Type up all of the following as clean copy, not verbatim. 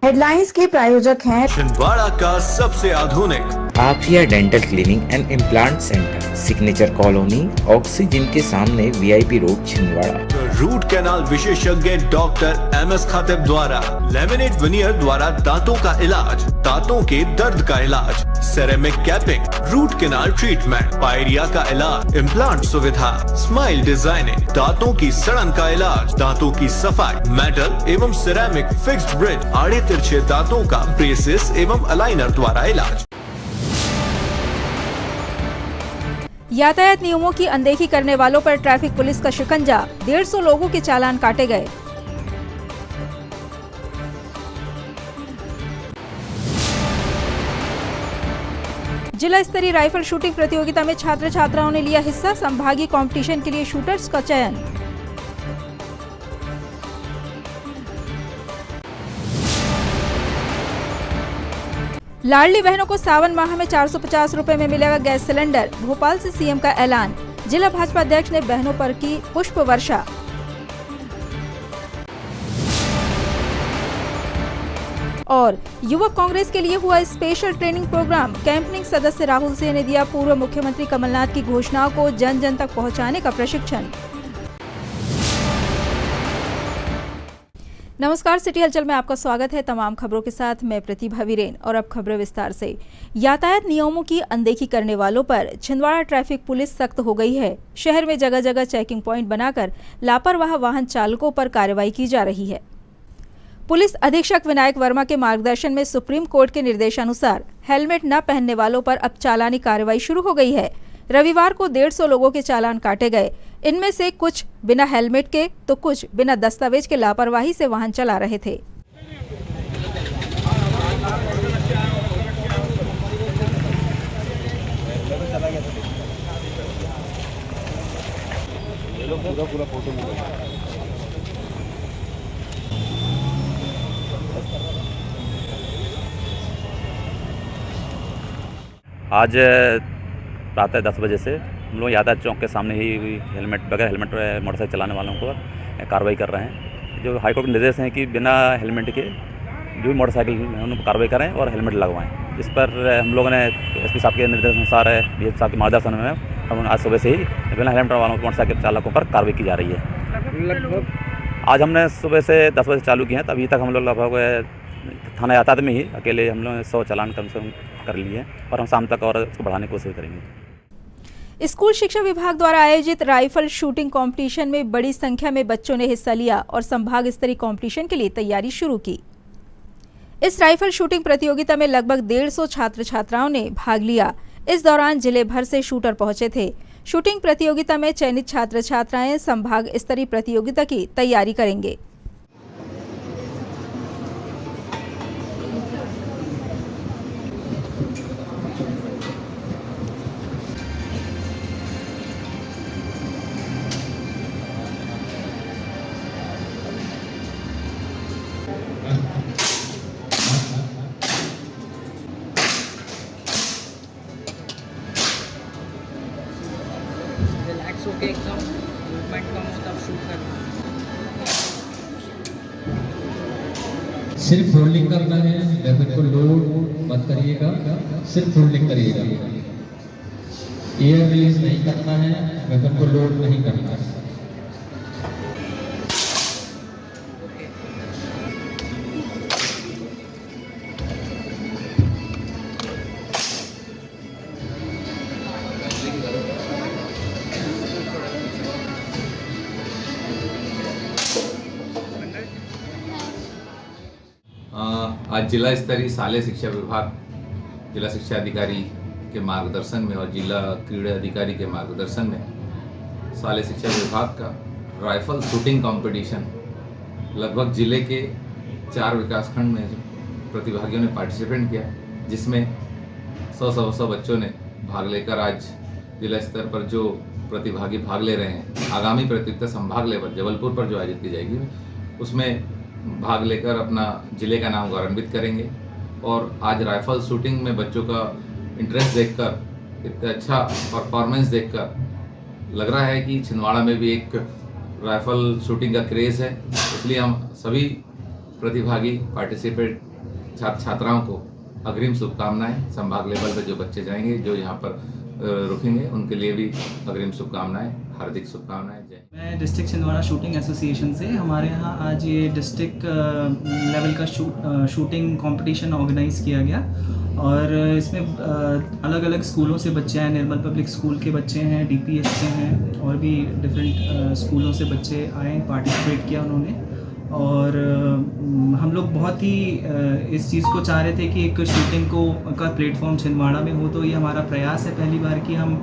Headlines के प्रायोजक हैं छिंदवाड़ा का सबसे आधुनिक Afiya dental cleaning and implant centre, signature colony, oxygen के सामने, VIP road, Chhindwara. Root canal विशेषज्ञ डॉक्टर एमएस खातिब द्वारा लेमिनेट विनियर द्वारा दांतों का इलाज, दांतों के दर्द का इलाज, ceramic capping, root canal treatment, pyorrhoea का इलाज, इम्प्लांट सुविधा, स्माइल डिजाइनिंग, दांतों की सड़न का इलाज, दांतों की सफाई, मेटल एवं सिरेमिक फिक्स्ड ब्रिज, आड़े तिरछे दांतों का ब्रेसेस एवं अलाइनर द्वारा इलाज। यातायात नियमों की अनदेखी करने वालों पर ट्रैफिक पुलिस का शिकंजा, 150 लोगों के चालान काटे गए। जिला स्तरीय राइफल शूटिंग प्रतियोगिता में छात्र छात्राओं ने लिया हिस्सा, संभागीय कंपटीशन के लिए शूटर्स का चयन। लाडली बहनों को सावन माह में 450 रुपए में मिलेगा गैस सिलेंडर, भोपाल से सीएम का ऐलान। जिला भाजपा अध्यक्ष ने बहनों पर की पुष्प वर्षा। और युवक कांग्रेस के लिए हुआ स्पेशल ट्रेनिंग प्रोग्राम, कैंपनिंग सदस्य राहुल सिंह ने दिया पूर्व मुख्यमंत्री कमलनाथ की घोषणाओं को जन जन तक पहुंचाने का प्रशिक्षण। नमस्कार, सिटी हलचल में आपका स्वागत है। तमाम खबरों के साथ मैं प्रतिभा वीरेन और अब खबरें विस्तार से। यातायात नियमों की अनदेखी करने वालों पर छिंदवाड़ा ट्रैफिक पुलिस सख्त हो गई है। शहर में जगह जगह चेकिंग पॉइंट बनाकर लापरवाह वाहन चालकों पर कार्रवाई की जा रही है। पुलिस अधीक्षक विनायक वर्मा के मार्गदर्शन में सुप्रीम कोर्ट के निर्देशानुसार हेलमेट न पहनने वालों पर अब चालानी कार्रवाई शुरू हो गई है। रविवार को 150 लोगों के चालान काटे गए। इनमें से कुछ बिना हेलमेट के तो कुछ बिना दस्तावेज के लापरवाही से वाहन चला रहे थे। आज प्रातः 10 बजे से हम लोग यातायात चौक के सामने ही बगैर हेलमेट मोटरसाइकिल चलाने वालों को कार्रवाई कर रहे हैं। जो हाईकोर्ट के निर्देश हैं कि बिना हेलमेट के जो भी मोटरसाइकिल उनको कार्रवाई करें और हेलमेट लगवाएं। इस पर हम लोगों ने एसपी साहब के निर्देशानुसार डीएसपी साहब के मार्गदर्शन में हम आज सुबह से ही बिना हेलमेट वालों मोटरसाइकिल चालकों पर कार्रवाई की जा रही है। आज हमने सुबह से 10 बजे चालू किए हैं, तो अभी तक हम लोग लगभग थाना यातायात में ही अकेले हम लोग 100 चालान कम से कम कर लिए हैं और हम शाम तक और उसको बढ़ाने की कोशिश करेंगे। स्कूल शिक्षा विभाग द्वारा आयोजित राइफल शूटिंग कंपटीशन में बड़ी संख्या में बच्चों ने हिस्सा लिया और संभाग स्तरीय कंपटीशन के लिए तैयारी शुरू की। इस राइफल शूटिंग प्रतियोगिता में लगभग 150 छात्र छात्राओं ने भाग लिया। इस दौरान जिले भर से शूटर पहुंचे थे। शूटिंग प्रतियोगिता में चयनित छात्र छात्राएं संभाग स्तरीय प्रतियोगिता की तैयारी करेंगे। रिलैक्स होके एकदम मूवमेंट कम हो तब शूट करना। सिर्फ होल्डिंग करना है, वेपन को लोड मत करिएगा, सिर्फ होल्डिंग करिएगा। एयर रिलीज नहीं करना है, वेपन को लोड नहीं करना है। आज जिला स्तरीय शालेय शिक्षा विभाग, जिला शिक्षा अधिकारी के मार्गदर्शन में और जिला क्रीड़ा अधिकारी के मार्गदर्शन में शालेय शिक्षा विभाग का राइफल शूटिंग कंपटीशन लगभग जिले के 4 विकासखंड में प्रतिभागियों ने पार्टिसिपेट किया, जिसमें 100 बच्चों ने भाग लेकर आज जिला स्तर पर जो प्रतिभागी भाग ले रहे हैं, आगामी प्रतियोगिता संभाग लेवल जबलपुर पर जो आयोजित की जाएगी उसमें भाग लेकर अपना जिले का नाम गौरवान्वित करेंगे। और आज राइफल शूटिंग में बच्चों का इंटरेस्ट देखकर, इतना अच्छा परफॉर्मेंस देखकर लग रहा है कि छिंदवाड़ा में भी एक राइफल शूटिंग का क्रेज़ है। इसलिए हम सभी प्रतिभागी पार्टिसिपेट छात्र छात्राओं को अग्रिम शुभकामनाएं। संभाग लेवल पे जो बच्चे जाएंगे, जो यहाँ पर रुकेंगे, उनके लिए भी अग्रिम शुभकामनाएं, हार्दिक शुभकामनाएं। जय। मैं डिस्ट्रिक्ट छिंदवाड़ा शूटिंग एसोसिएशन से, हमारे यहाँ आज ये डिस्ट्रिक्ट लेवल का शूटिंग कंपटीशन ऑर्गेनाइज़ किया गया और इसमें अलग अलग स्कूलों से बच्चे हैं। निर्मल पब्लिक स्कूल के बच्चे हैं, डीपीएस के हैं और भी डिफरेंट स्कूलों से बच्चे आए, पार्टिसिपेट किया उन्होंने। और हम लोग बहुत ही इस चीज़ को चाह रहे थे कि एक शूटिंग का प्लेटफॉर्म छिंदवाड़ा में हो, तो ये हमारा प्रयास है पहली बार कि हम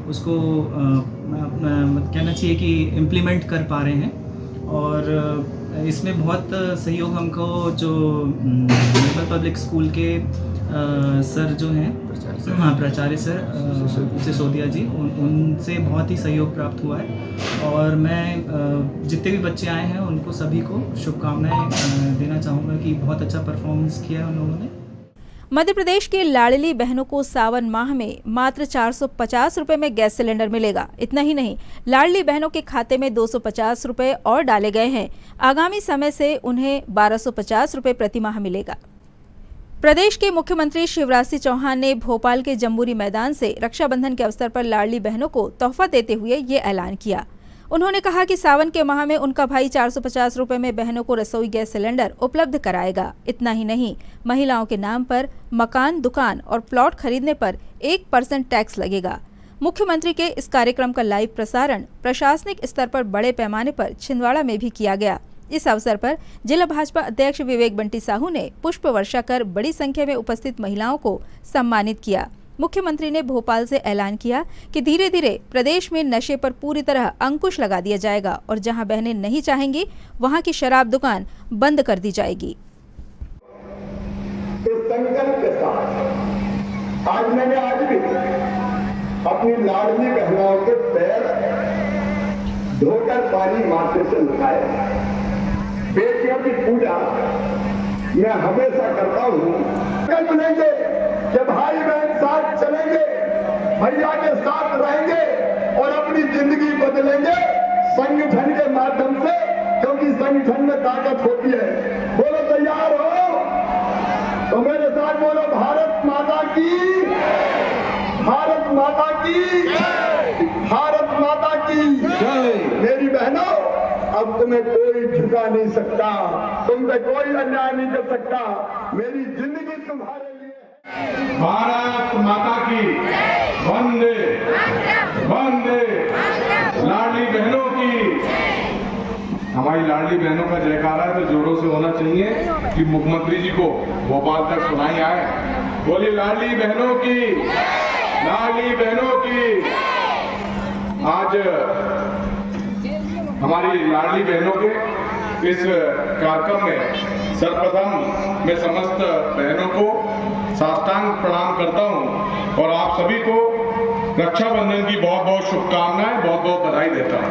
उसको कहना चाहिए कि इम्प्लीमेंट कर पा रहे हैं। और इसमें बहुत सहयोग हमको जो निर्मल पब्लिक स्कूल के सर जो हैं, हाँ प्राचार्य सर सिसोदिया जी, उनसे बहुत ही सहयोग प्राप्त हुआ है। और मैं जितने भी बच्चे आए हैं उनको सभी को शुभकामनाएं देना चाहूँगा कि बहुत अच्छा परफॉर्मेंस किया है उन लोगों ने। मध्य प्रदेश की लाडली बहनों को सावन माह में मात्र 450 रुपए में गैस सिलेंडर मिलेगा। इतना ही नहीं, लाडली बहनों के खाते में 250 रुपए और डाले गए हैं। आगामी समय से उन्हें 1250 रुपए प्रति माह मिलेगा। प्रदेश के मुख्यमंत्री शिवराज सिंह चौहान ने भोपाल के जम्बूरी मैदान से रक्षाबंधन के अवसर पर लाडली बहनों को तोहफा देते हुए ये ऐलान किया। उन्होंने कहा कि सावन के माह में उनका भाई 450 रुपए में बहनों को रसोई गैस सिलेंडर उपलब्ध कराएगा। इतना ही नहीं, महिलाओं के नाम पर मकान, दुकान और प्लॉट खरीदने पर 1% टैक्स लगेगा। मुख्यमंत्री के इस कार्यक्रम का लाइव प्रसारण प्रशासनिक स्तर पर बड़े पैमाने पर छिंदवाड़ा में भी किया गया। इस अवसर पर जिला भाजपा अध्यक्ष विवेक बंटी साहू ने पुष्प वर्षा कर बड़ी संख्या में उपस्थित महिलाओं को सम्मानित किया। मुख्यमंत्री ने भोपाल से ऐलान किया कि धीरे धीरे प्रदेश में नशे पर पूरी तरह अंकुश लगा दिया जाएगा और जहां बहनें नहीं चाहेंगी वहां की शराब दुकान बंद कर दी जाएगी। इस संकल्प के साथ आज मैंने भी अपनी लाडली बहनों के पैर धोकर पानी माथे से उठाए। बेटियों की पूजा मैं हमेशा करता हूँ। चलेंगे कि भाई बहन साथ चलेंगे, भैया के साथ रहेंगे और अपनी जिंदगी बदलेंगे संगठन के माध्यम से, क्योंकि संगठन में ताकत होती है। बोलो तैयार हो तो मेरे साथ बोलो, भारत माता की, भारत माता की, भारत माता की जय। मेरी बहनों, अब तुम्हें कोई झुका नहीं सकता, तुम पे कोई अन्याय नहीं कर सकता। मेरी जिंदगी तुम्हारे लिए। भारत माता की वंदे वंदे। लाडली बहनों की, हमारी लाडली बहनों का जयकारा है तो जोरों से होना चाहिए कि मुख्यमंत्री जी को भोपाल तक सुनाई आए। बोलिए लाडली बहनों की, लाडली बहनों की। आज हमारी लाडली बहनों के इस कार्यक्रम में सर्वप्रथम मैं समस्त बहनों को साष्टांग प्रणाम करता हूं और आप सभी को रक्षाबंधन की बहुत बहुत शुभकामनाएं, बहुत बहुत बधाई देता हूं।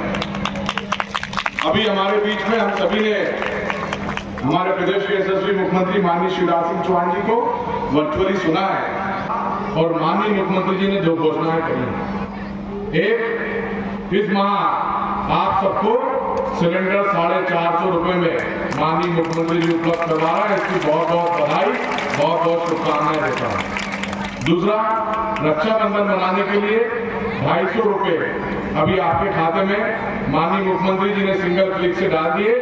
अभी हमारे बीच में हम सभी ने हमारे प्रदेश के यशस्वी मुख्यमंत्री माननीय शिवराज सिंह चौहान जी को वर्चुअली सुना है और माननीय मुख्यमंत्री जी ने जो घोषणाएं करी। एक, इस माह आप सबको सिलेंडर 450 रुपए में माननीय मुख्यमंत्री जी उपलब्ध करवा रहा है, इसकी बहुत बहुत बधाई, बहुत बहुत शुभकामनाएं देता हूँ। दूसरा, रक्षाबंधन मनाने के लिए 250 रुपए अभी आपके खाते में माननीय मुख्यमंत्री जी ने सिंगल क्लिक से डाल दिए।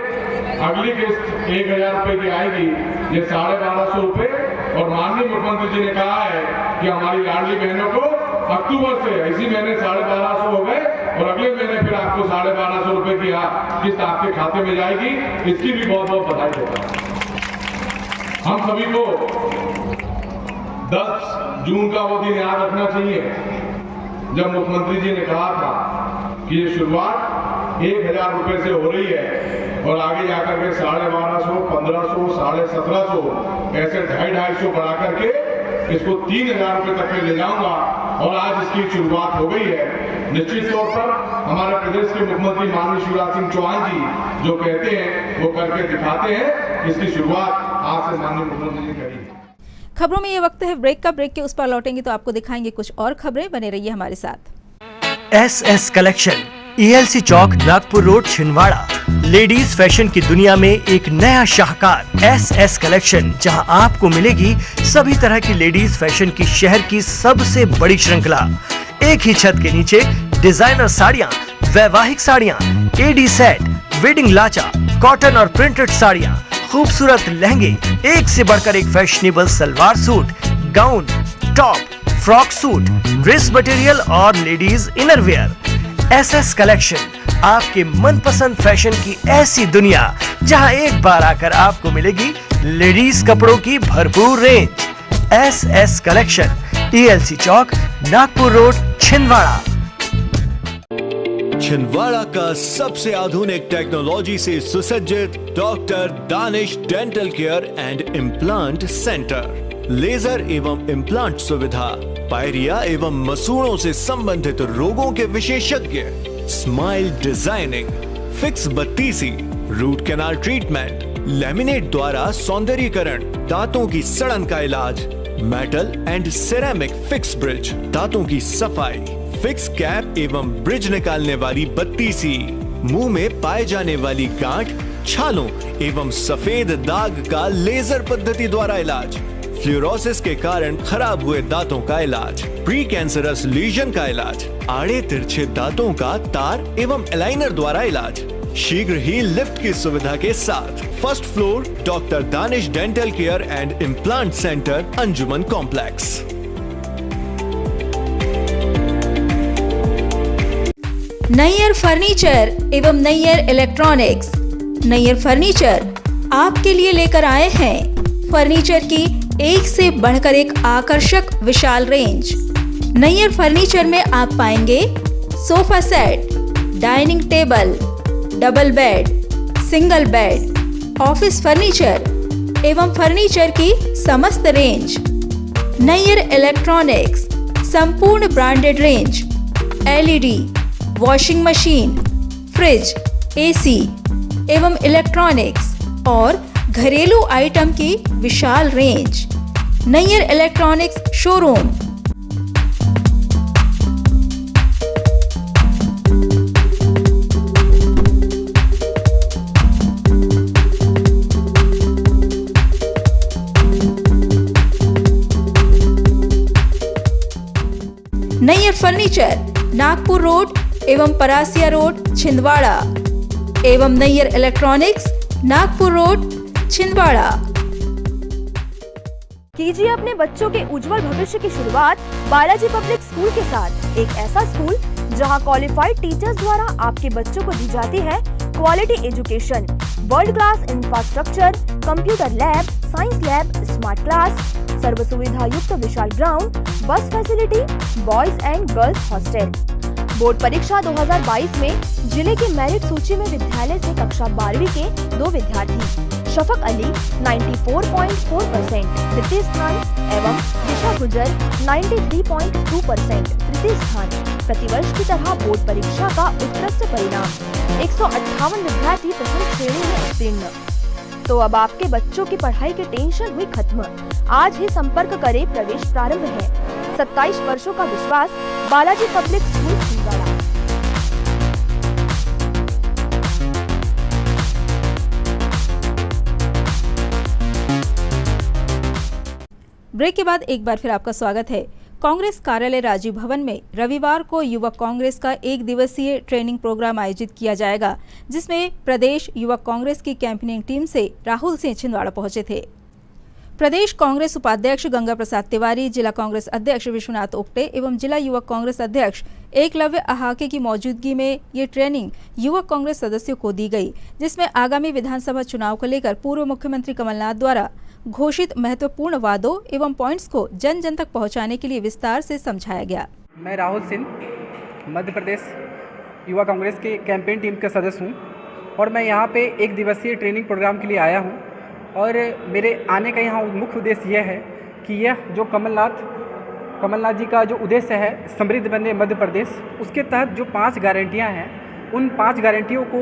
अगली किस्त 1000 रुपए की आएगी, ये 1250 रुपए। और माननीय मुख्यमंत्री जी ने कहा है कि हमारी लाडली बहनों को अक्टूबर से इसी महीने 1250 हो गए और अगले महीने फिर आपको 1250 रुपए की किस्त आपके खाते में जाएगी। इसकी भी बहुत बहुत बधाई देता हूं। हम सभी को 10 जून का वो दिन याद रखना चाहिए जब मुख्यमंत्री जी ने कहा था कि ये शुरुआत 1000 रुपए से हो रही है और आगे जाकर के 1250, 1500, 1750 ऐसे 250 बढ़ा करके इसको 3000 रुपए तक में ले जाऊंगा और आज इसकी शुरुआत हो गई है। निश्चित तौर पर हमारे प्रदेश के मुख्यमंत्री माननीय शिवराज सिंह चौहान जी जो कहते हैं वो करके दिखाते हैं। इसकी शुरुआत आज से माननीय मुख्यमंत्री जी करी। खबरों में ये वक्त है ब्रेक का। ब्रेक के उस पर लौटेंगे तो आपको दिखाएंगे कुछ और खबरें। बने रहिए हमारे साथ। SS कलेक्शन ELC चौक, Nagpur road, Chhindwara. Ladies fashion की दुनिया में एक नया शाहकार SS कलेक्शन, जहां आपको मिलेगी सभी तरह की लेडीज फैशन की शहर की सबसे बड़ी श्रृंखला। एक ही छत के नीचे डिजाइनर साड़ियां, वैवाहिक साड़ियां, AD सेट, वेडिंग लाचा, कॉटन और प्रिंटेड साड़ियां, खूबसूरत लहंगे, एक से बढ़कर एक fashionable salwar suit, gown, top, frock suit, dress material और लेडीज इनरवेयर। SS कलेक्शन, आपके मनपसंद फैशन की ऐसी दुनिया, जहां एक बार आकर आपको मिलेगी लेडीज कपड़ों की भरपूर रेंज। SS कलेक्शन, ELC चौक, नागपुर रोड, छिंदवाड़ा। छिंदवाड़ा का सबसे आधुनिक टेक्नोलॉजी से सुसज्जित doctor Danish dental care and implant centre. Laser एवं इम्प्लांट सुविधा, पायरिया एवं मसूड़ों से संबंधित रोगों के विशेषज्ञ, स्माइल डिजाइनिंग, फिक्स बत्तीसी, रूट कैनाल ट्रीटमेंट, लैमिनेट द्वारा सौंदर्यीकरण, दांतों की सड़न का इलाज, metal and ceramic fix bridge, दांतों की सफाई, फिक्स कैप एवं ब्रिज निकालने वाली बत्तीसी, मुंह में पाए जाने वाली गांठ, छालों एवं सफेद दाग का लेजर पद्धति द्वारा इलाज, फ्लोरोसिस के कारण खराब हुए दांतों का इलाज, प्री कैंसरस लीजन का इलाज, आड़े तिरछे दांतों का तार एवं एलाइनर द्वारा इलाज, शीघ्र ही लिफ्ट की सुविधा के साथ। First floor, doctor Danish dental care and implant centre, Anjuman complex. Nayyar furniture एवं नैयर इलेक्ट्रॉनिक्स। नैयर फर्नीचर आपके लिए लेकर आए हैं फर्नीचर की एक से बढ़कर एक आकर्षक विशाल रेंज। नैयर फर्नीचर में आप पाएंगे sofa set, dining table, double bed, single bed, office furniture एवं फर्नीचर की समस्त रेंज। नैयर इलेक्ट्रॉनिक्स संपूर्ण branded range, LED, washing machine, fridge, AC एवं इलेक्ट्रॉनिक्स और घरेलू आइटम की विशाल range. Nayyar electronics showroom. Nayyar furniture, Nagpur road एवं परासिया रोड, छिंदवाड़ा एवं नैयर इलेक्ट्रॉनिक्स, नागपुर रोड, छिंदवाड़ा। कीजिए अपने बच्चों के उज्जवल भविष्य की शुरुआत बालाजी पब्लिक स्कूल के साथ। एक ऐसा स्कूल जहां क्वालिफाइड टीचर्स द्वारा आपके बच्चों को दी जाती है quality education, world class infrastructure, computer lab, science lab, smart class, सर्व सुविधा युक्त विशाल ground, bus facility, boys and girls hostel. Board परीक्षा 2022 में जिले की मेरिट सूची में विद्यालय से कक्षा 12वीं के 2 विद्यार्थी शफक अली 94.4% तृतीय स्थान एवं दिशा गुजर 93.2% तृतीय स्थान। प्रतिवर्ष की तरह बोर्ड परीक्षा का उत्कृष्ट परिणाम 158 विद्यार्थी प्रथम श्रेणी में उत्तीर्ण। तो अब आपके बच्चों की पढ़ाई की टेंशन हुई खत्म। आज ही संपर्क करें, प्रवेश प्रारंभ है। 27 वर्षों का विश्वास, Balaji public school, Chhindwara. Break के बाद एक बार फिर आपका स्वागत है। कांग्रेस कार्यालय राजीव भवन में रविवार को युवक कांग्रेस का 1 दिवसीय ट्रेनिंग प्रोग्राम आयोजित किया जाएगा, जिसमें प्रदेश युवक कांग्रेस की कैंपेनिंग टीम से राहुल सिंह छिंदवाड़ा पहुंचे थे। प्रदेश कांग्रेस उपाध्यक्ष गंगा प्रसाद तिवारी, जिला कांग्रेस अध्यक्ष विश्वनाथ ओक्टे एवं जिला युवक कांग्रेस अध्यक्ष एकलव्य अहाके की मौजूदगी में ये ट्रेनिंग युवक कांग्रेस सदस्यों को दी गई, जिसमें आगामी विधानसभा चुनाव को लेकर पूर्व मुख्यमंत्री कमलनाथ द्वारा घोषित महत्वपूर्ण वादों एवं पॉइंट्स को जन जन तक पहुंचाने के लिए विस्तार से समझाया गया। मैं राहुल सिंह, मध्य प्रदेश युवा कांग्रेस के कैंपेन टीम का सदस्य हूं और मैं यहां पे 1 दिवसीय ट्रेनिंग प्रोग्राम के लिए आया हूं। और मेरे आने का यहाँ मुख्य उद्देश्य यह है कि यह जो कमलनाथ जी का जो उद्देश्य है समृद्ध बने मध्य प्रदेश, उसके तहत जो 5 गारंटियाँ हैं, उन 5 गारंटियों को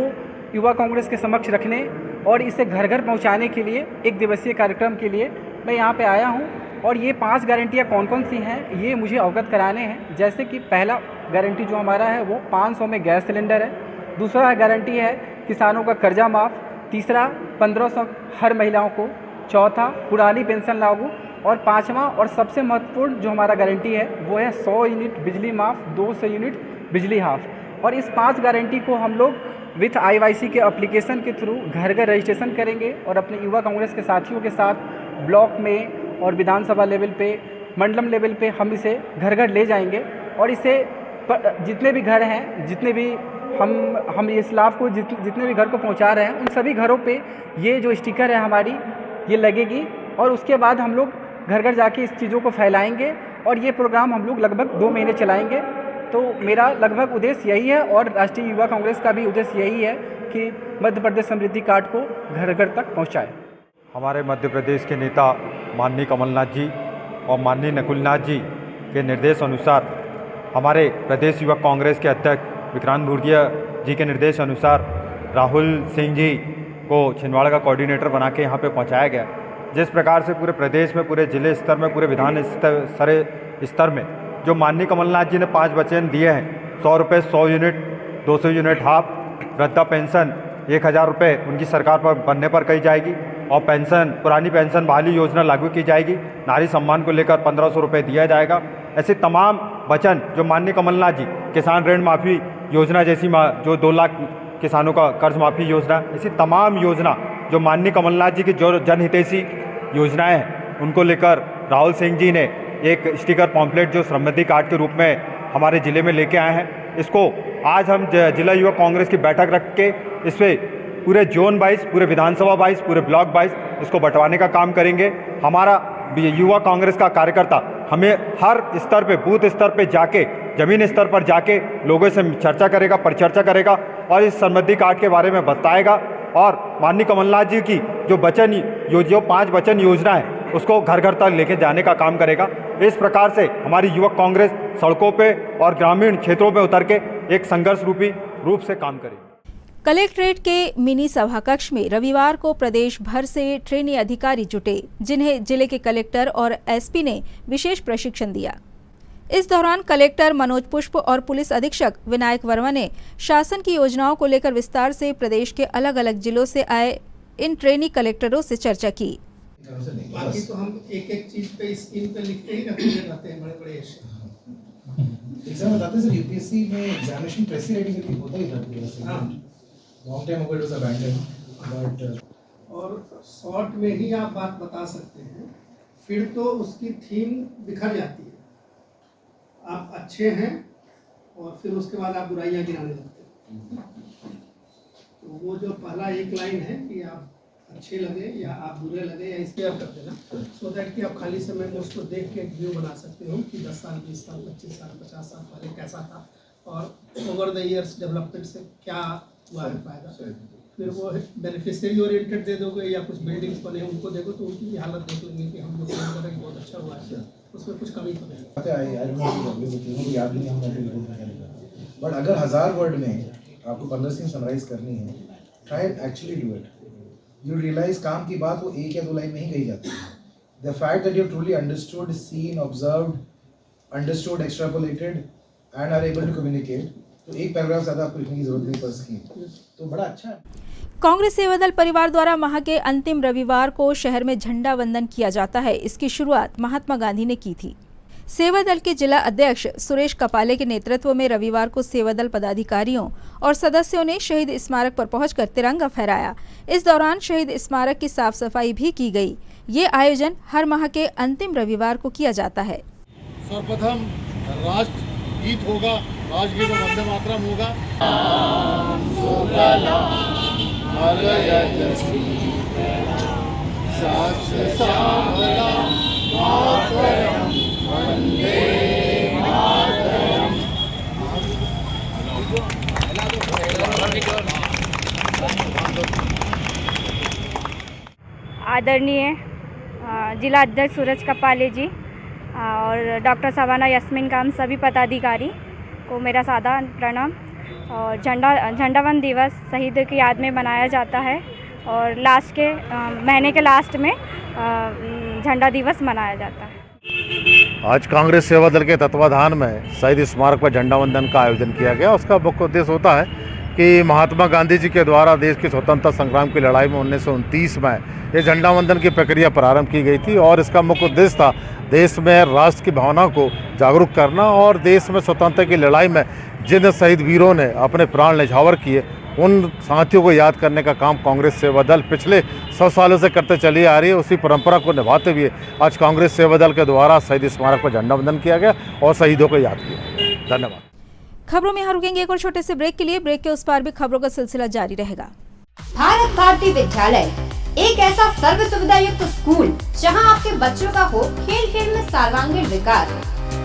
युवा कांग्रेस के समक्ष रखने और इसे घर घर पहुंचाने के लिए 1 दिवसीय कार्यक्रम के लिए मैं यहाँ पे आया हूँ। और ये 5 गारंटियाँ कौन कौन सी हैं ये मुझे अवगत कराने हैं। जैसे कि पहला गारंटी जो हमारा है वो 500 में गैस सिलेंडर है। दूसरा गारंटी है किसानों का कर्जा माफ़। तीसरा 1500 हर महिलाओं को। चौथा पुरानी पेंशन लागू। और पाँचवा और सबसे महत्वपूर्ण जो हमारा गारंटी है वो है 100 यूनिट बिजली माफ़, 200 यूनिट बिजली हाफ। और इस 5 गारंटी को हम लोग विथ IYC के एप्लीकेशन के थ्रू घर घर रजिस्ट्रेशन करेंगे और अपने युवा कांग्रेस के साथियों के साथ ब्लॉक में और विधानसभा लेवल पे, मंडलम लेवल पे हम इसे घर घर ले जाएंगे। और इसे जितने भी घर हैं, जितने भी हम इस लाभ को जितने भी घर को पहुंचा रहे हैं, उन सभी घरों पे ये जो स्टिकर है हमारी ये लगेगी। और उसके बाद हम लोग घर घर जाके इस चीज़ों को फैलाएंगे और ये प्रोग्राम हम लोग लगभग 2 महीने चलाएंगे। तो मेरा लगभग उद्देश्य यही है और राष्ट्रीय युवा कांग्रेस का भी उद्देश्य यही है कि मध्य प्रदेश समृद्धि कार्ड को घर घर तक पहुंचाए। हमारे मध्य प्रदेश के नेता माननीय कमलनाथ जी और माननीय नकुलनाथ जी के निर्देश अनुसार हमारे प्रदेश युवा कांग्रेस के अध्यक्ष विक्रांत भूर्जिया जी के निर्देश अनुसार राहुल सिंह जी को छिंदवाड़ा का कोऑर्डिनेटर बना के यहाँ पे पहुँचाया गया। जिस प्रकार से पूरे प्रदेश में, पूरे जिले स्तर में, पूरे विधान स्तर में जो माननीय कमलनाथ जी ने 5 वचन दिए हैं, 100 रुपये 100 यूनिट, 200 यूनिट हाफ, वृद्धा पेंशन 1000 रुपये उनकी सरकार पर बनने पर कही जाएगी और पेंशन, पुरानी पेंशन बहाली योजना लागू की जाएगी। नारी सम्मान को लेकर 1500 रुपये दिया जाएगा। ऐसे तमाम वचन जो माननीय कमलनाथ जी, किसान ऋण माफ़ी योजना जैसी जो 2 लाख किसानों का कर्ज माफ़ी योजना, ऐसी तमाम योजना जो माननीय कमलनाथ जी की जो जनहितैषी योजनाएं हैं, उनको लेकर राहुल सिंह जी ने एक स्टिकर पॉम्पलेट जो समृद्धि कार्ड के रूप में हमारे ज़िले में लेके आए हैं। इसको आज हम जिला युवा कांग्रेस की बैठक रख के इस पर पूरे जोन 22, पूरे विधानसभा 22, पूरे ब्लॉक 22 इसको बंटवाने का काम करेंगे। हमारा युवा कांग्रेस का कार्यकर्ता हमें हर स्तर पे, बूथ स्तर पे जाके, ज़मीन स्तर पर जाके लोगों से चर्चा करेगा, परिचर्चा करेगा और इस समृद्धि कार्ड के बारे में बताएगा। और माननीय कमलनाथ जी की जो 5 वचन योजना है उसको घर घर तक लेके जाने का काम करेगा। इस प्रकार से हमारी युवक कांग्रेस सड़कों पे और ग्रामीण क्षेत्रों में उतर के एक संघर्ष रूप से काम करेगी। कलेक्ट्रेट के मिनी सभा कक्ष में रविवार को प्रदेश भर से ट्रेनी अधिकारी जुटे, जिन्हें जिले के कलेक्टर और एसपी ने विशेष प्रशिक्षण दिया। इस दौरान कलेक्टर मनोज पुष्प और पुलिस अधीक्षक विनायक वर्मा ने शासन की योजनाओं को लेकर विस्तार से प्रदेश के अलग अलग जिलों से आए इन ट्रेनी कलेक्टरों से चर्चा की। बाकी तो हम एक चीज पे स्क्रीन पे लिखते ही रहते हैं बड़े एग्जाम बताते सर। यूपीएससी में एग्जामिनेशन प्रेसी राइटिंग होता ही था long time ago it was abandon, but और शॉर्ट में ही आप बात बता सकते हैं, फिर तो उसकी थीम बिखर जाती है। आप अच्छे हैं और फिर उसके बाद आप बुराइयां गिनाने लगते हैं। तो वो जो पहला एक लाइन है कि आप अच्छे लगे या आप बुरे लगे या इसके आप करते ना, सो दैट कि आप खाली समय में उसको देख के एक व्यू बना सकते हो कि 10 साल 20 साल 25 साल 50 साल पहले कैसा था और ओवर द ईयर्स डेवलपमेंट से क्या हुआ है फायदा। फिर वो बेनिफिशियरी ओरिएंटेड दे दोगे या कुछ बिल्डिंग्स बने उनको देखो तो उनकी भी हालत देख लेंगे कि हम लोग काम कर रहे हैं बहुत अच्छा हुआ है, उसमें कुछ कमी तो नहीं। बट अगर 1000 वर्ड में आपको 15 सीन समराइज करनी है, try actually do it. You realise काम की बात वो 1 या 2 लाइन में ही कही जाती है। The fact that you truly understood, scene, observed, understood, extrapolated and are able to communicate, तो एक पैराग्राफ ज़्यादा आपको लिखने की जरूरत नहीं पर स्कीम, तो बड़ा अच्छा है। कांग्रेस सेवादल परिवार द्वारा माह के अंतिम रविवार को शहर में झंडा वंदन किया जाता है। इसकी शुरुआत महात्मा गांधी ने की थी। सेवादल के जिला अध्यक्ष सुरेश कपाले के नेतृत्व में रविवार को सेवादल पदाधिकारियों और सदस्यों ने शहीद स्मारक पर पहुंचकर तिरंगा फहराया। इस दौरान शहीद स्मारक की साफ सफाई भी की गई। ये आयोजन हर माह के अंतिम रविवार को किया जाता है। सर्वप्रथम राष्ट्र गीत होगा, राष्ट्रगीत और वंदे मातरम होगा। आदरणीय जिला अध्यक्ष सूरज कपाले जी और डॉक्टर सवाना यस्मिन खान, सभी पदाधिकारी को मेरा सादा प्रणाम। और झंडावंदन दिवस शहीद की याद में मनाया जाता है और लास्ट के महीने के लास्ट में झंडा दिवस मनाया जाता है। आज कांग्रेस सेवा दल के तत्वाधान में शहीद स्मारक पर झंडा वंदन का आयोजन किया गया। उसका मुख्य उद्देश्य होता है कि महात्मा गांधी जी के द्वारा देश की स्वतंत्रता संग्राम की लड़ाई में 1929 में ये झंडा वंदन की प्रक्रिया प्रारंभ की गई थी और इसका मुख्य उद्देश्य था देश में राष्ट्र की भावना को जागरूक करना और देश में स्वतंत्रता की लड़ाई में जिन शहीद वीरों ने अपने प्राण न्यौछावर किए उन साथियों को याद करने का काम कांग्रेस सेवा दल पिछले 100 सालों से करते चली आ रही है। उसी परंपरा को निभाते हुए आज कांग्रेस सेवा दल के द्वारा शहीद स्मारक पर झंडा वंदन किया गया और शहीदों को याद किया। धन्यवाद। खबरों में यहाँ रुकेंगे एक और छोटे से ब्रेक के लिए। ब्रेक के उस पार भी खबरों का सिलसिला जारी रहेगा। भारत भारती विद्यालय एक ऐसा सर्व सुविधा युक्त स्कूल जहां आपके बच्चों का हो खेल खेल में सर्वांगीण विकास।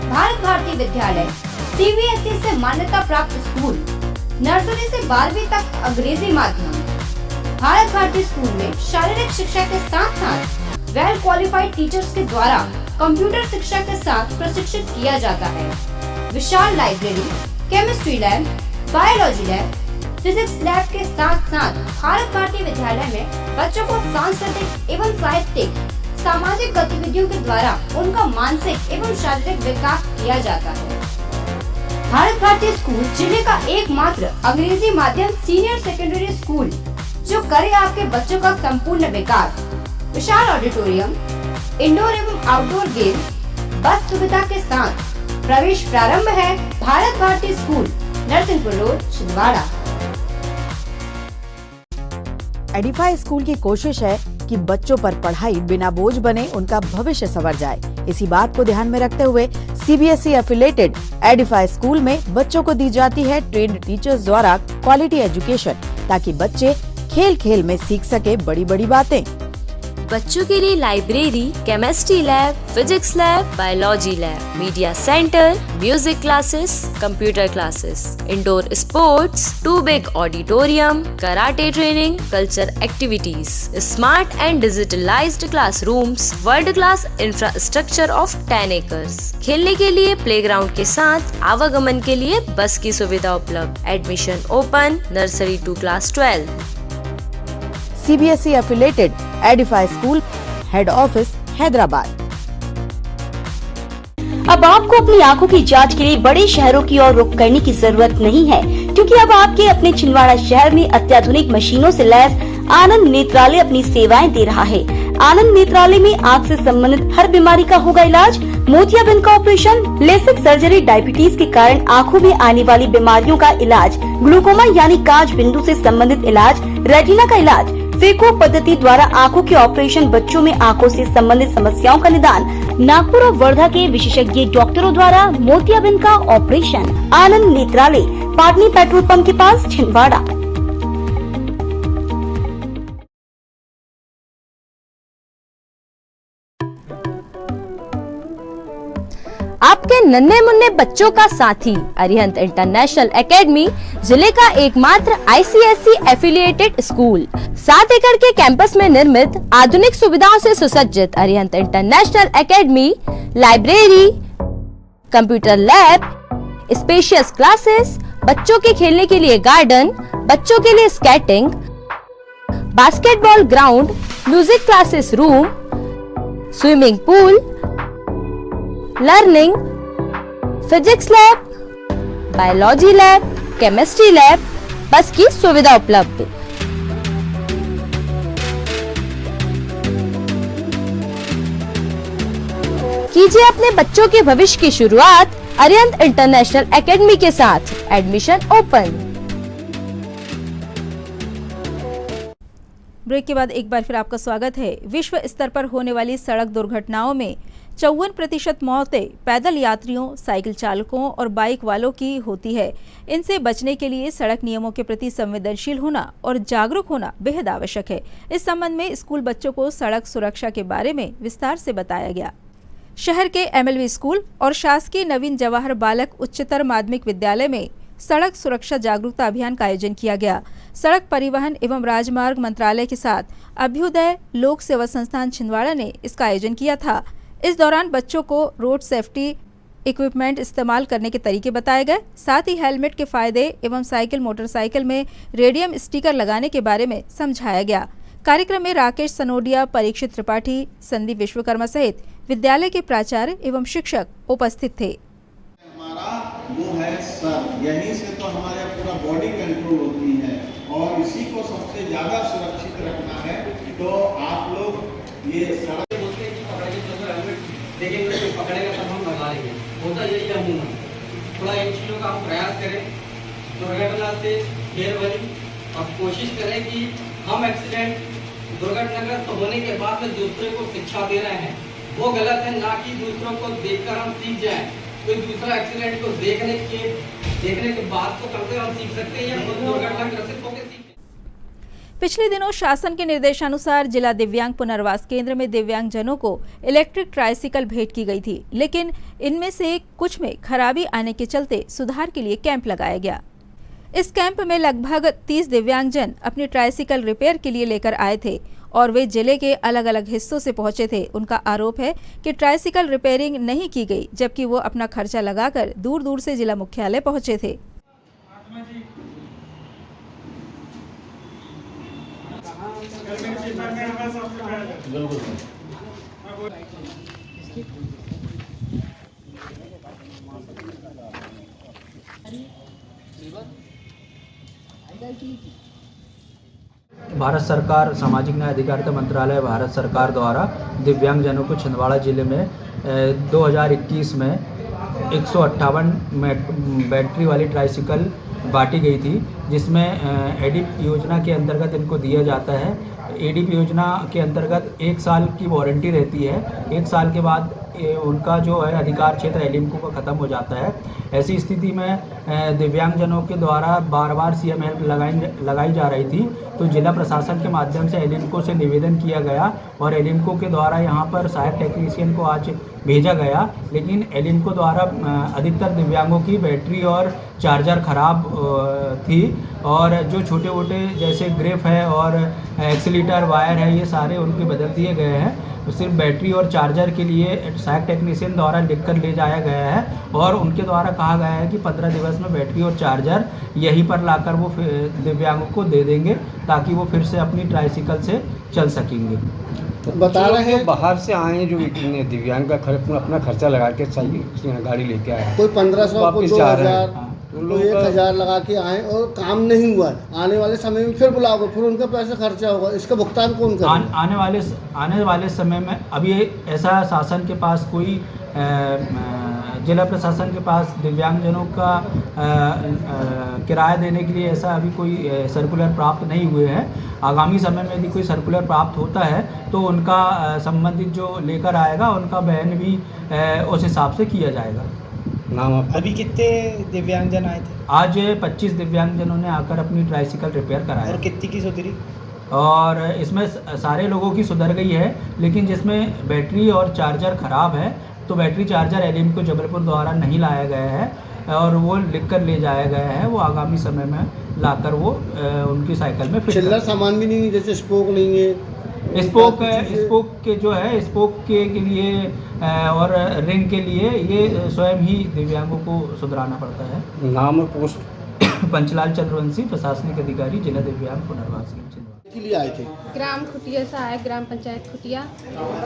भारत भारती विद्यालय CBSE से मान्यता प्राप्त स्कूल, नर्सरी से 12वीं तक अंग्रेजी माध्यम। भारत भारती स्कूल में शारीरिक शिक्षा के साथ साथ वेल क्वालिफाइड टीचर्स के द्वारा कंप्यूटर शिक्षा के साथ प्रशिक्षित किया जाता है। विशाल library, chemistry lab, biology lab, physics lab के साथ साथ भारत भारती विद्यालय में बच्चों को सांस्कृतिक एवं साहित्यिक सामाजिक गतिविधियों के द्वारा उनका मानसिक एवं शारीरिक विकास किया जाता है। भारत भारती स्कूल जिले का एकमात्र अंग्रेजी माध्यम सीनियर सेकेंडरी स्कूल जो करे आपके बच्चों का संपूर्ण विकास। विशाल ऑडिटोरियम, इंडोर एवं आउटडोर गेम, बस सुविधा के साथ प्रवेश प्रारंभ है। Bharat Bharati school, Narsinghpur road, Chhindwara. Edify school की कोशिश है कि बच्चों पर पढ़ाई बिना बोझ बने, उनका भविष्य संवर जाए। इसी बात को ध्यान में रखते हुए CBSE एफिलेटेड एडिफाई स्कूल में बच्चों को दी जाती है ट्रेन्ड टीचर्स द्वारा क्वालिटी एजुकेशन, ताकि बच्चे खेल खेल में सीख सके बड़ी बड़ी बातें। बच्चों के लिए library, chemistry lab, physics lab, biology lab, media centre, music classes, computer classes, indoor sports, 2 big auditorium, karate training, culture activities, smart and digitalised classrooms, world class infrastructure of 10 acres. खेलने के लिए प्लेग्राउंड के साथ आवागमन के लिए बस की सुविधा उपलब्ध। Admission open nursery to class 12। CBSE affiliated Edify school, head office Hyderabad. अब आपको अपनी आंखों की जांच के लिए बड़े शहरों की ओर रुख करने की जरूरत नहीं है, क्योंकि अब आपके अपने छिंदवाड़ा शहर में अत्याधुनिक मशीनों से लैस आनंद नेत्रालय अपनी सेवाएं दे रहा है। आनंद नेत्रालय में आँख से संबंधित हर बीमारी का होगा इलाज। मोतियाबिंद का ऑपरेशन, लेसिक सर्जरी, डायबिटीज के कारण आँखों में आने वाली बीमारियों का इलाज, ग्लूकोमा यानी कांच बिंदु से संबंधित इलाज, रेटिना का इलाज, फेको पद्धति द्वारा आंखों के ऑपरेशन, बच्चों में आंखों से संबंधित समस्याओं का निदान, नागपुर और वर्धा के विशेषज्ञ डॉक्टरों द्वारा मोतियाबिंद का ऑपरेशन। आनंद नेत्रालय, पाटनी पेट्रोल पंप के पास, छिंदवाड़ा। आपके नन्हे मुन्ने बच्चों का साथी अरिहंत इंटरनेशनल एकेडमी, जिले का एकमात्र ICSE एफिलिएटेड स्कूल। 7 एकड़ के कैंपस में निर्मित आधुनिक सुविधाओं से सुसज्जित Arihant international academy, library, computer lab, spacious classes, बच्चों के खेलने के लिए गार्डन, बच्चों के लिए skating, basketball ground, music classes room, swimming pool, learning, physics lab, biology lab, chemistry lab, बस की सुविधा उपलब्ध। कीजिए अपने बच्चों के भविष्य की शुरुआत अरिहंत इंटरनेशनल एकेडमी के साथ। Admission open. ब्रेक के बाद एक बार फिर आपका स्वागत है। विश्व स्तर पर होने वाली सड़क दुर्घटनाओं में 54% मौतें पैदल यात्रियों, साइकिल चालकों और बाइक वालों की होती है। इनसे बचने के लिए सड़क नियमों के प्रति संवेदनशील होना और जागरूक होना बेहद आवश्यक है। इस संबंध में स्कूल बच्चों को सड़क सुरक्षा के बारे में विस्तार से बताया गया। शहर के MLV स्कूल और शासकीय नवीन जवाहर बालक उच्चतर माध्यमिक विद्यालय में सड़क सुरक्षा जागरूकता अभियान का आयोजन किया गया। सड़क परिवहन एवं राजमार्ग मंत्रालय के साथ अभ्युदय लोक सेवा संस्थान छिंदवाड़ा ने इसका आयोजन किया था। इस दौरान बच्चों को रोड सेफ्टी इक्विपमेंट इस्तेमाल करने के तरीके बताए गए। साथ ही हेलमेट के फायदे एवं साइकिल मोटरसाइकिल में रेडियम स्टिकर लगाने के बारे में समझाया गया। कार्यक्रम में राकेश सनोडिया, परीक्षित त्रिपाठी, संदीप विश्वकर्मा सहित विद्यालय के प्राचार्य एवं शिक्षक उपस्थित थे। वो है सर, यहीं से तो हमारे पूरा बॉडी कंट्रोल होती है और इसी को सबसे ज़्यादा सुरक्षित रखना है। तो आप लोग ये सड़क देखेंगे तो पकड़ेगा तब हम लगा लेंगे, होता यही है अमूमन। थोड़ा इन चीज़ों का हम प्रयास करें दुर्घटना से घेर बनी, अब कोशिश करें कि हम एक्सीडेंट दुर्घटनाग्रस्त होने के बाद में दूसरे को शिक्षा दे रहे हैं, वो गलत है। ना कि दूसरों को देखकर हम सीख जाएं। कोई दूसरा एक्सीडेंट को देखने के बाद तो कम से कम सीख सकते हैं या खुद दुर्घटनाग्रस्त होकर सीख। पिछले दिनों शासन के निर्देशानुसार जिला दिव्यांग पुनर्वास केंद्र में दिव्यांग जनों को इलेक्ट्रिक ट्राइसिकल भेंट की गई थी, लेकिन इनमें से कुछ में खराबी आने के चलते सुधार के लिए कैंप लगाया गया। इस कैंप में लगभग 30 दिव्यांगजन अपनी ट्राइसिकल रिपेयर के लिए लेकर आए थे और वे जिले के अलग अलग हिस्सों से पहुंचे थे। उनका आरोप है कि ट्राइसिकल रिपेयरिंग नहीं की गई, जबकि वो अपना खर्चा लगाकर दूर दूर से जिला मुख्यालय पहुंचे थे। भारत सरकार सामाजिक न्याय अधिकारिता मंत्रालय भारत सरकार द्वारा दिव्यांगजनों को छिंदवाड़ा जिले में 2021 में 158 बैटरी वाली ट्राइसिकल बांटी गई थी, जिसमें एडिप योजना के अंतर्गत इनको दिया जाता है। एडिप योजना के अंतर्गत 1 साल की वारंटी रहती है। 1 साल के बाद उनका जो है अधिकार क्षेत्र एलिम्को का ख़त्म हो जाता है। ऐसी स्थिति में दिव्यांगजनों के द्वारा बार बार सीएम हेल्प लगाई जा रही थी, तो जिला प्रशासन के माध्यम से एलिम्को से निवेदन किया गया और एलिम्को के द्वारा यहाँ पर सहायक टेक्नीशियन को आज भेजा गया, लेकिन एलिम्को द्वारा अधिकतर दिव्यांगों की बैटरी और चार्जर ख़राब थी और जो छोटे मोटे जैसे ग्रिप है और एक्सीलेटर वायर है, ये सारे उनके बदल दिए गए हैं। सिर्फ बैटरी और चार्जर के लिए सहायक टेक्नीशियन द्वारा लिखकर ले जाया गया है और उनके द्वारा कहा गया है कि 15 दिवस में बैटरी और चार्जर यहीं पर लाकर वो दिव्यांगों को दे देंगे, ताकि वो फिर से अपनी ट्राइसिकल से चल सकेंगे। बता रहे हैं बाहर से आए हैं जो दिव्यांग का अपना खर्चा लगा के गाड़ी लेके आए, कोई 1500 कोई 2000 कोई 1000 लगा के आए और काम नहीं हुआ। आने वाले समय में फिर बुलाओगे, फिर उनका पैसा खर्चा होगा, इसका भुगतान कौन करेगा? आने वाले समय में अभी ऐसा शासन के पास कोई जिला प्रशासन के पास दिव्यांगजनों का किराया देने के लिए ऐसा अभी कोई सर्कुलर प्राप्त नहीं हुए हैं। आगामी समय में यदि कोई सर्कुलर प्राप्त होता है तो उनका संबंधित जो लेकर आएगा उनका बयान भी उस हिसाब से किया जाएगा। नाम आप? अभी कितने दिव्यांगजन आए थे? आज 25 दिव्यांगजनों ने आकर अपनी ट्राइसिकल रिपेयर कराया। और कितनी की सुधरी? और इसमें सारे लोगों की सुधर गई है, लेकिन जिसमें बैटरी और चार्जर ख़राब है तो बैटरी चार्जर एलिम्को जबलपुर द्वारा नहीं लाया गया है और वो लिख कर ले जाया गया है। वो आगामी समय में लाकर वो उनकी साइकिल में फिट चिल्लर सामान भी नहीं, जैसे स्पोक नहीं है, स्पोक के जो है स्पोक के लिए और रिंग के लिए ये स्वयं ही दिव्यांगों को सुधराना पड़ता है। नाम और पोस्ट? पंचलाल चंद्रवंशी, प्रशासनिक अधिकारी, जिला दिव्यांग पुनर्वास के लिए आए थे। ग्राम खुटिया से आए, ग्राम पंचायत खुटिया।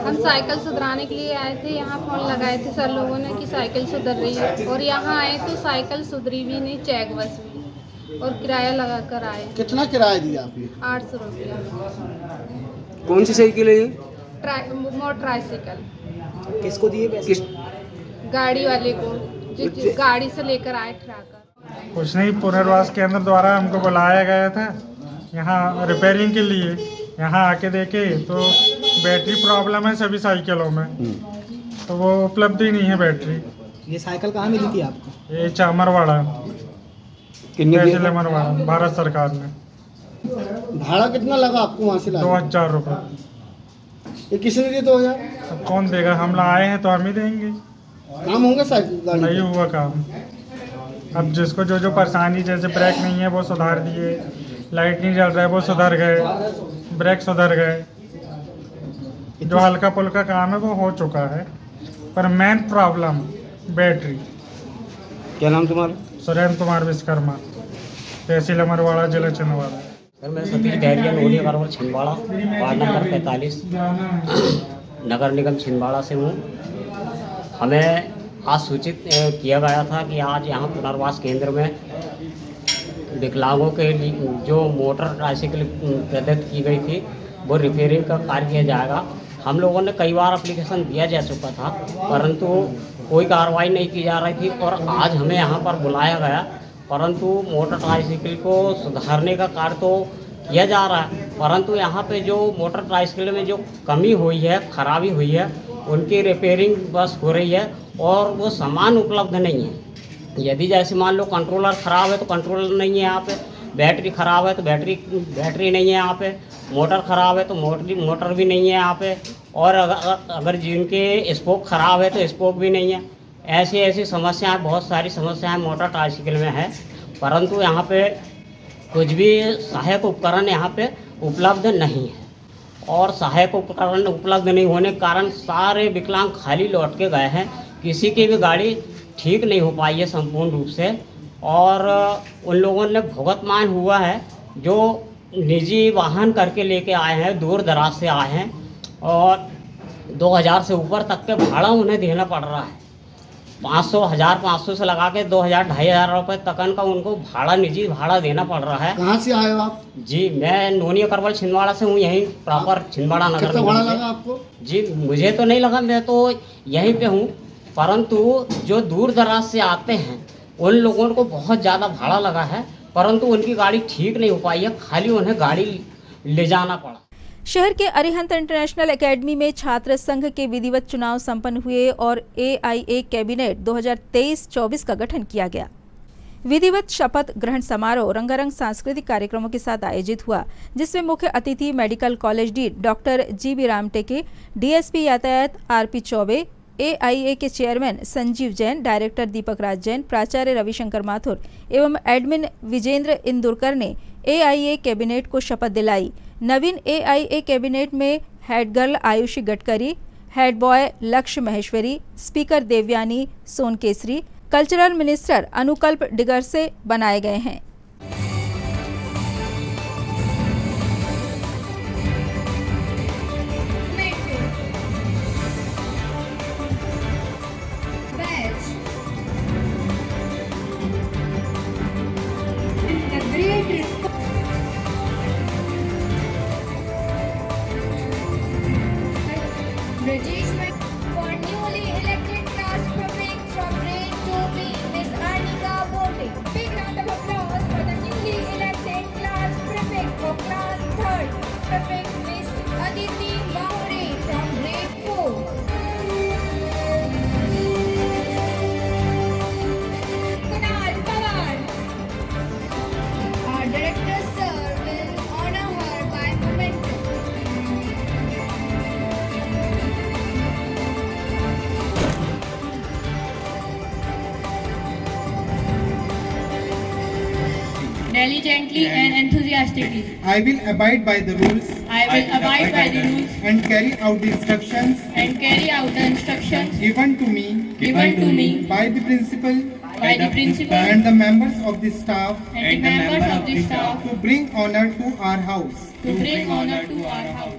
हम साइकिल सुधराने के लिए आए थे। यहाँ फोन लगाए थे सर लोगों ने कि साइकिल सुधर रही है और यहाँ आए तो साइकिल सुधरी भी नहीं, चेक बस भी, और किराया लगा कर आए। कितना किराया दिया आपने? 800 रुपया। कौन सी साइकिल है ये? मोटरसाइकिल। किसको दिए पैसे? गाड़ी वाले को, जो गाड़ी से लेकर आए ठहराकर। कुछ नहीं, पुनर्वास केंद्र द्वारा हमको बुलाया गया था यहाँ रिपेयरिंग के लिए। यहाँ आके देखे तो बैटरी प्रॉब्लम है सभी साइकिलों में, तो वो उपलब्ध ही नहीं है बैटरी। ये साइकिल कहाँ मिली थी आपको? ये चामरवाड़ा, तहसील मरवाड़ा, भारत सरकार ने। भाड़ा कितना लगा आपको वहाँ से? 2000 रुपये। ये किसने दिए 2000? अब कौन देगा? हम आए हैं तो हम ही देंगे। काम होगा साइकिल? नहीं हुआ काम। अब जिसको जो जो परेशानी, जैसे ब्रेक नहीं है वो सुधार दिए, लाइट नहीं जल रहा है वो सुधर गए, ब्रेक सुधर गए, जो हल्का पुल्का काम है वो हो चुका है, पर मेन प्रॉब्लम बैटरी। क्या नाम तुम्हारा? सुरेंद्र कुमार विश्वकर्मा, तहसील अमरवाड़ा, जिला छिंदवाड़ा। सर मैं Satish diarrhoea Lohani Chhindwara, ward number 45। नगर निगम छिंदवाड़ा से हूँ। हमें आज सूचित किया गया था कि आज यहाँ पुनर्वास केंद्र में विकलांगों के लिए जो मोटर ट्राइसिकल प्रदत्त की गई थी वो रिपेयरिंग का कार्य किया जाएगा। हम लोगों ने कई बार एप्लीकेशन दिया जा चुका था, परंतु कोई कार्रवाई नहीं की जा रही थी और आज हमें यहाँ पर बुलाया गया, परंतु मोटर ट्राइसिकल को सुधारने का कार्य तो किया जा रहा है, परंतु यहाँ पे जो मोटर ट्राइसिकल में जो कमी हुई है, खराबी हुई है, उनकी रिपेयरिंग बस हो रही है और वो सामान उपलब्ध नहीं है। यदि जैसे मान लो कंट्रोलर ख़राब है तो कंट्रोलर नहीं है यहाँ पे, बैटरी ख़राब है तो बैटरी नहीं है यहाँ पे, मोटर ख़राब है तो मोटर भी नहीं है यहाँ पे, और अगर जिनके स्पोक ख़राब है तो स्पोक भी नहीं है। ऐसी समस्याएं, बहुत सारी समस्याएं मोटर ट्राइसिकल में है, परंतु यहाँ पे कुछ भी सहायक उपकरण यहाँ पे उपलब्ध नहीं है और सहायक उपकरण उपलब्ध नहीं होने के कारण सारे विकलांग खाली लौट के गए हैं। किसी की भी गाड़ी ठीक नहीं हो पाई है संपूर्ण रूप से और उन लोगों ने भुगतान हुआ है जो निजी वाहन करके लेके आए हैं, दूर दराज से आए हैं और 2000 से ऊपर तक के भाड़ा उन्हें देना पड़ रहा है। 500, 1500 से लगा के 2000, 2500 रुपये तक का उनको भाड़ा, निजी भाड़ा देना पड़ रहा है। कहाँ से आए हो आप? जी मैं नोनिया करवल छिंदवाड़ा से हूँ, यहीं प्रॉपर छिंदवाड़ा नगर। कितना भाड़ा लगा आपको? जी मुझे तो नहीं लगा, मैं तो यहीं पे हूँ, परंतु जो दूर दराज से आते हैं उन लोगों को बहुत ज़्यादा भाड़ा लगा है, परंतु उनकी गाड़ी ठीक नहीं हो पाई है, खाली उन्हें गाड़ी ले जाना पड़ा। शहर के अरिहंत इंटरनेशनल एकेडमी में छात्र संघ के विधिवत चुनाव संपन्न हुए और AIA कैबिनेट 2023-24 का गठन किया गया। विधिवत शपथ ग्रहण समारोह रंगारंग सांस्कृतिक कार्यक्रमों के साथ आयोजित हुआ, जिसमें मुख्य अतिथि medical college dean doctor GB Ramteke, DSP यातायात RP चौबे, AIA के चेयरमैन संजीव जैन, डायरेक्टर दीपक राज जैन, प्राचार्य रविशंकर माथुर एवं एडमिन विजेंद्र इंदुरकर ने AIA कैबिनेट को शपथ दिलाई। नवीन AIA कैबिनेट में head girl Ayushi Gadkari, head boy Lakshya Maheshwari, speaker Devyani Sonkesari, cultural minister Anukalp Digar से बनाए गए हैं। For newly elected class prefect from grade 2B, Miss Anika Bote. Big round of applause for the newly elected class prefect for class 3rd, prefect Miss Aditi Maure from grade 4. Kunal Pawar. Our director sir will honor her by memento. Diligently and enthusiastically. I will abide by the rules. I will abide by the rules and carry out the instructions. And carry out the instructions given to me. By the principal. And the members of the staff. And the members of the staff. To bring honor to our house. To bring honor to our house.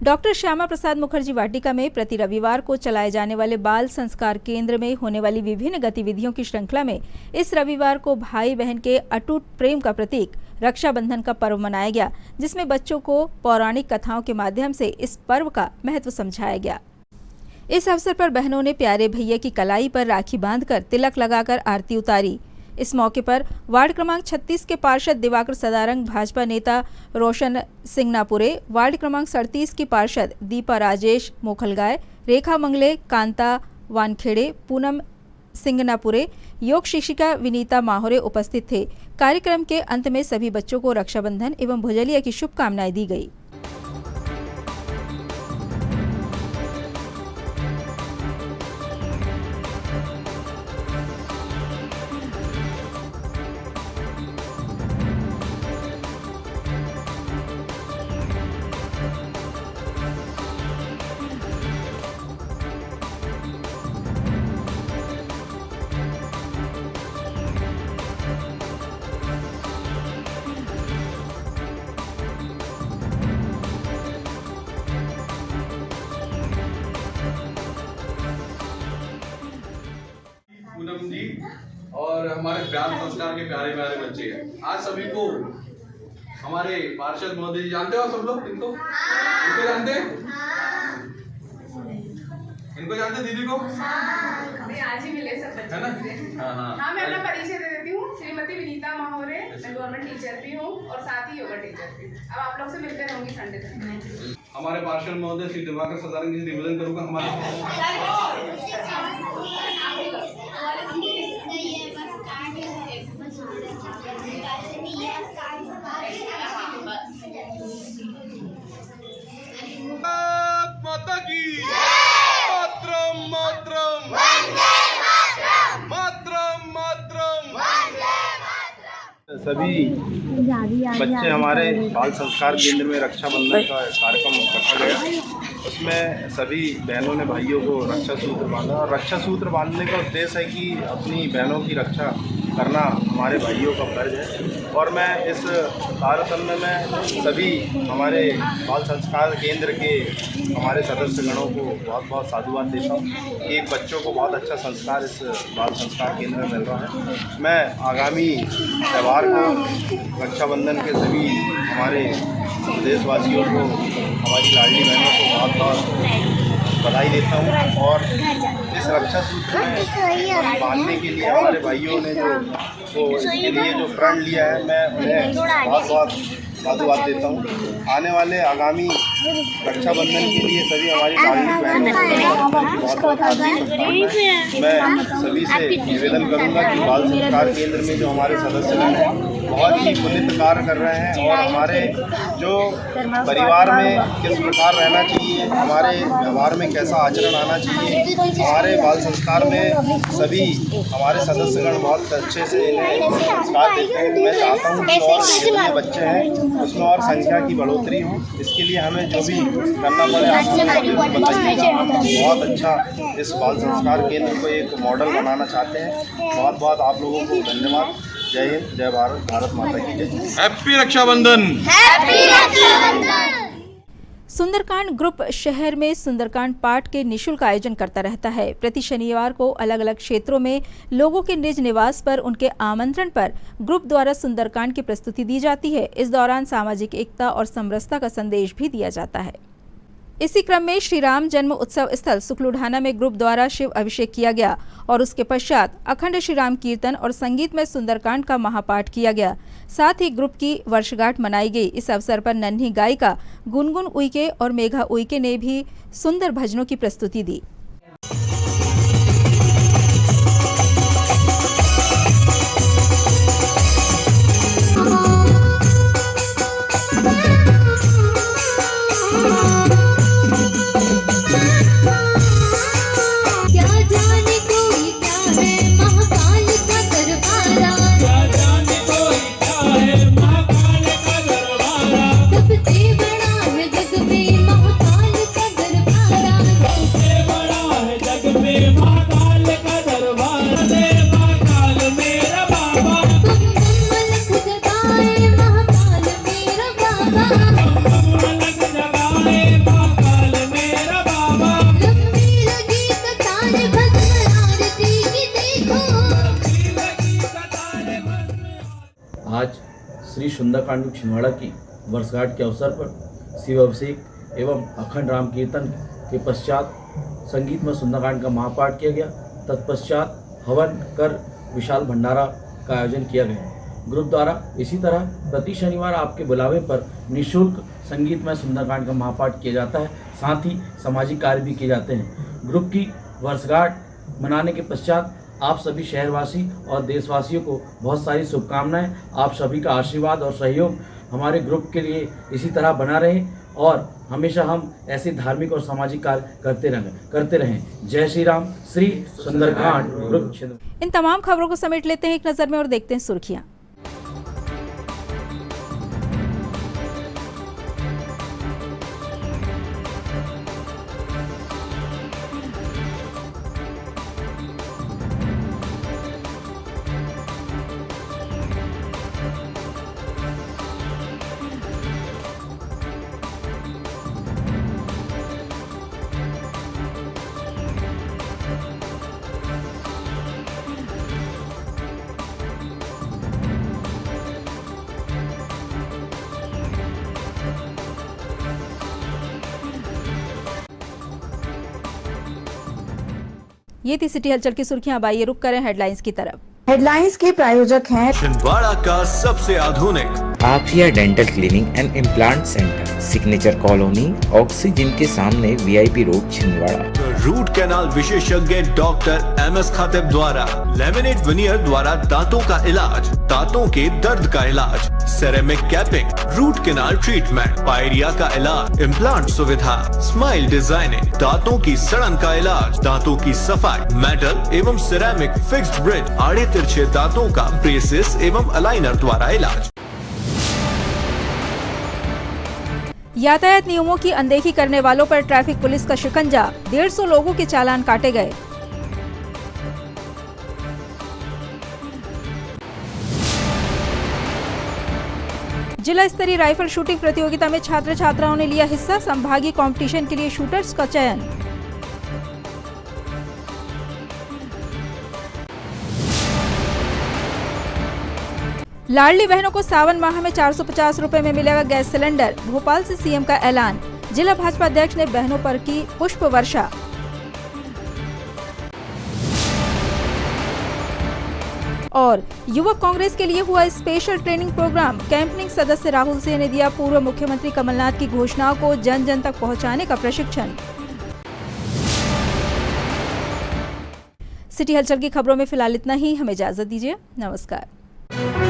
Doctor Shyama Prasad Mukherjee वाटिका में प्रति रविवार को चलाए जाने वाले बाल संस्कार केंद्र में होने वाली विभिन्न गतिविधियों की श्रृंखला में इस रविवार को भाई बहन के अटूट प्रेम का प्रतीक रक्षाबंधन का पर्व मनाया गया, जिसमें बच्चों को पौराणिक कथाओं के माध्यम से इस पर्व का महत्व समझाया गया। इस अवसर पर बहनों ने प्यारे भैया की कलाई पर राखी बांधकर तिलक लगाकर आरती उतारी। इस मौके पर वार्ड क्रमांक 36 के पार्षद दिवाकर सदारंग, भाजपा नेता रोशन सिंगनापुरे, वार्ड क्रमांक 37 की पार्षद दीपा राजेश मोखलगाय, रेखा मंगले, कांता वानखेड़े, पूनम सिंगनापुरे, योग शिक्षिका विनीता माहोरे उपस्थित थे। कार्यक्रम के अंत में सभी बच्चों को रक्षाबंधन एवं भुजलिया की शुभकामनाएं दी गई। विक्रम जी और हमारे ज्ञान संस्कार के प्यारे प्यारे बच्चे हैं। आज सभी को हमारे पार्षद महोदय जी जानते हो आप सब लोग इनको जानते हैं? इनको जानते दीदी को? आज ही मिले सब बच्चे है ना? हाँ मैं अपना परिचय दे देती हूँ। श्रीमती विनीता महोरे, मैं गवर्नमेंट टीचर भी हूँ और साथ ही योगा टीचर भी। अब आप लोग से मिलकर रहूंगी संडे तक। हमारे पार्षद महोदय श्री दिवाकर सदारंग जी से निवेदन करूंगा माता की मातरम मातरम मातरम मातरम। सभी बच्चे हमारे बाल संस्कार केंद्र में रक्षाबंधन का कार्यक्रम रखा गया। उसमें सभी बहनों ने भाइयों को रक्षा सूत्र बांधा और रक्षा सूत्र बांधने का उद्देश्य है कि अपनी बहनों की रक्षा करना हमारे भाइयों का फर्ज है। और मैं इस तारतम्य में सभी हमारे बाल संस्कार केंद्र के हमारे सदस्यगणों को बहुत बहुत साधुवाद देता हूँ कि एक बच्चों को बहुत अच्छा संस्कार इस बाल संस्कार केंद्र में मिल रहा है। मैं आगामी त्यौहार को रक्षाबंधन के सभी हमारे देशवासियों को, हमारी लाडली बहनों को बहुत बहुत बधाई देता हूँ। और इस रक्षा सूत्र में बांधने के लिए हमारे भाइयों ने इसके लिए जो प्रण लिया है, मैं उन्हें बहुत बहुत साधुवाद देता हूँ। आने वाले आगामी रक्षाबंधन के लिए सभी हमारी लाडली बहनों को मैं सभी से निवेदन करूँगा कि बाल संस्कार केंद्र में जो हमारे सदस्य हैं बहुत ही पुनित कार्य कर रहे हैं और हमारे जो परिवार में किस प्रकार रहना चाहिए, हमारे व्यवहार में कैसा आचरण आना चाहिए, हमारे बाल संस्कार में सभी हमारे सदस्यगण बहुत अच्छे से इन्हें संस्कार देते हैं। मैं चाहता हूँ कि और जितने बच्चे हैं उसमें और संख्या की बढ़ोतरी हो। इसके लिए हमें जो भी करना पड़े आप बताइएगा। बहुत अच्छा इस बाल संस्कार केंद्र को एक मॉडल बनाना चाहते हैं। बहुत बहुत आप लोगों को धन्यवाद। जय हिंद, जय भारत, भारत माता की जय। हैप्पी रक्षाबंधन। सुंदरकांड ग्रुप शहर में सुंदरकांड पाठ के निशुल्क आयोजन करता रहता है। प्रति शनिवार को अलग अलग क्षेत्रों में लोगों के निज निवास पर उनके आमंत्रण पर ग्रुप द्वारा सुंदरकांड की प्रस्तुति दी जाती है। इस दौरान सामाजिक एकता और समरसता का संदेश भी दिया जाता है। इसी क्रम में श्री राम जन्म उत्सव स्थल सुकलूढाना में ग्रुप द्वारा शिव अभिषेक किया गया और उसके पश्चात अखंड श्री राम कीर्तन और संगीत में सुंदरकांड का महापाठ किया गया। साथ ही ग्रुप की वर्षगांठ मनाई गई। इस अवसर पर नन्ही गायिका गुनगुन उइके और मेघा उइके ने भी सुंदर भजनों की प्रस्तुति दी। आज श्री सुंदरकांड छिंदवाड़ा की वर्षगांठ के अवसर पर शिव अभिषेक एवं अखंड राम कीर्तन के पश्चात संगीत में सुंदरकांड का महापाठ किया गया। तत्पश्चात हवन कर विशाल भंडारा का आयोजन किया गया। ग्रुप द्वारा इसी तरह प्रति शनिवार आपके बुलावे पर निःशुल्क संगीत में सुंदरकांड का महापाठ किया जाता है। साथ ही सामाजिक कार्य भी किए जाते हैं। ग्रुप की वर्षगांठ मनाने के पश्चात आप सभी शहरवासी और देशवासियों को बहुत सारी शुभकामनाएं। आप सभी का आशीर्वाद और सहयोग हमारे ग्रुप के लिए इसी तरह बना रहे और हमेशा हम ऐसे धार्मिक और सामाजिक कार्य करते रहें। जय श्री राम। श्री सुंदरकांड ग्रुप। इन तमाम खबरों को समेट लेते हैं एक नजर में और देखते हैं सुर्खियां। ये थी सिटी हलचल की सुर्खियां। अब आइए रुक करें हेडलाइंस की तरफ। हेडलाइंस के प्रायोजक हैं छिंदवाड़ा का सबसे आधुनिक Afiya dental cleaning and implant centre, signature colony, oxygen के सामने VIP road, Chhindwara. Root canal विशेषज्ञ डॉक्टर MS खातिब द्वारा लेमिनेट विनियर द्वारा दांतों का इलाज, दांतों के दर्द का इलाज, ceramic capping, root canal treatment, pyorrhoea का इलाज, इम्प्लांट सुविधा, स्माइल डिजाइनिंग, दांतों की सड़न का इलाज, दांतों की सफाई, मेटल एवं सिरेमिक फिक्स्ड ब्रिज, आड़े तिरछे दांतों का ब्रेसेस एवं अलाइनर द्वारा इलाज। यातायात नियमों की अनदेखी करने वालों पर ट्रैफिक पुलिस का शिकंजा, 150 लोगों के चालान काटे गए। जिला स्तरीय राइफल शूटिंग प्रतियोगिता में छात्र छात्राओं ने लिया हिस्सा, संभागीय कंपटीशन के लिए शूटर्स का चयन। लाडली बहनों को सावन माह में 450 रुपए में मिलेगा गैस सिलेंडर, भोपाल से CM का ऐलान। जिला भाजपा अध्यक्ष ने बहनों पर की पुष्प वर्षा। और युवक कांग्रेस के लिए हुआ स्पेशल ट्रेनिंग प्रोग्राम, कैंपनिंग सदस्य राहुल सिंह ने दिया पूर्व मुख्यमंत्री कमलनाथ की घोषणाओं को जन जन तक पहुंचाने का प्रशिक्षण। सिटी हलचल की खबरों में फिलहाल इतना ही, हमें इजाजत दीजिए, नमस्कार।